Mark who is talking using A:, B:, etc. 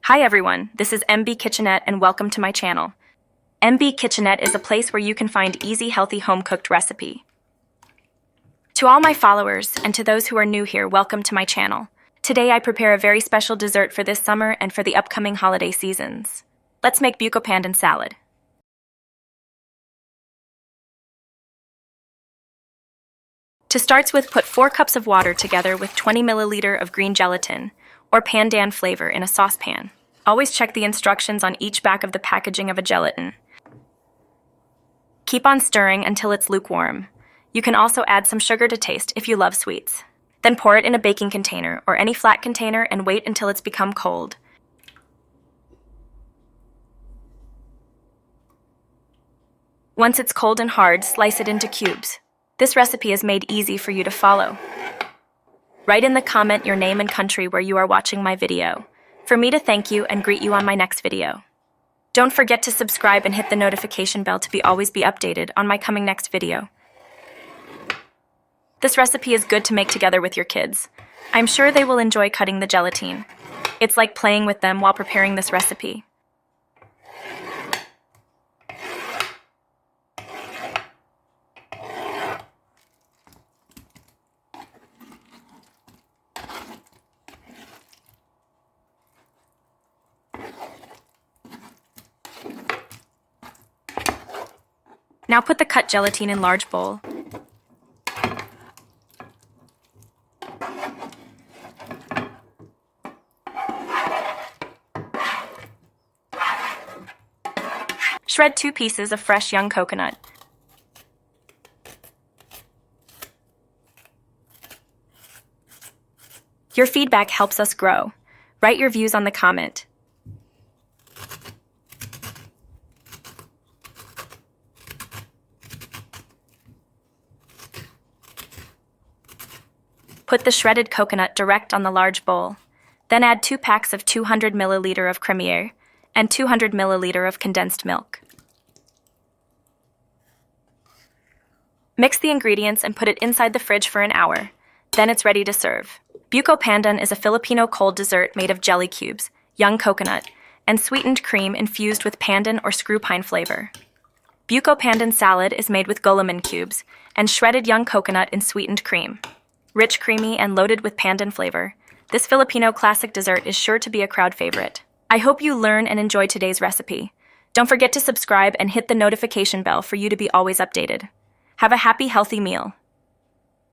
A: Hi everyone, this is MB Kitchenette and welcome to my channel. MB Kitchenette is a place where you can find easy, healthy home-cooked recipe. To all my followers and to those who are new here, welcome to my channel. Today I prepare a very special dessert for this summer and for the upcoming holiday seasons. Let's make Buko Pandan salad. To start with, put 4 cups of water together with 20 milliliter of green gelatin or Pandan flavor in a saucepan. Always check the instructions on each back of the packaging of a gelatin. Keep on stirring until it's lukewarm. You can also add some sugar to taste if you love sweets. Then pour it in a baking container or any flat container and wait until it's become cold. Once it's cold and hard, slice it into cubes. This recipe is made easy for you to follow. Write in the comment your name and country where you are watching my video, for me to thank you and greet you on my next video. Don't forget to subscribe and hit the notification bell to always be updated on my coming next video. This recipe is good to make together with your kids. I'm sure they will enjoy cutting the gelatine. It's like playing with them while preparing this recipe. Now put the cut gelatine in large bowl. Shred 2 pieces of fresh young coconut. Your feedback helps us grow. Write your views on the comment. Put the shredded coconut direct on the large bowl. Then add 2 packs of 200 milliliter of Creamiest and 200 milliliter of condensed milk. Mix the ingredients and put it inside the fridge for an hour. Then it's ready to serve. Buko Pandan is a Filipino cold dessert made of jelly cubes, young coconut, and sweetened cream infused with pandan or screw pine flavor. Buko Pandan salad is made with gulaman cubes and shredded young coconut and sweetened cream. Rich, creamy, and loaded with pandan flavor, this Filipino classic dessert is sure to be a crowd favorite. I hope you learn and enjoy today's recipe. Don't forget to subscribe and hit the notification bell for you to be always updated. Have a happy, healthy meal.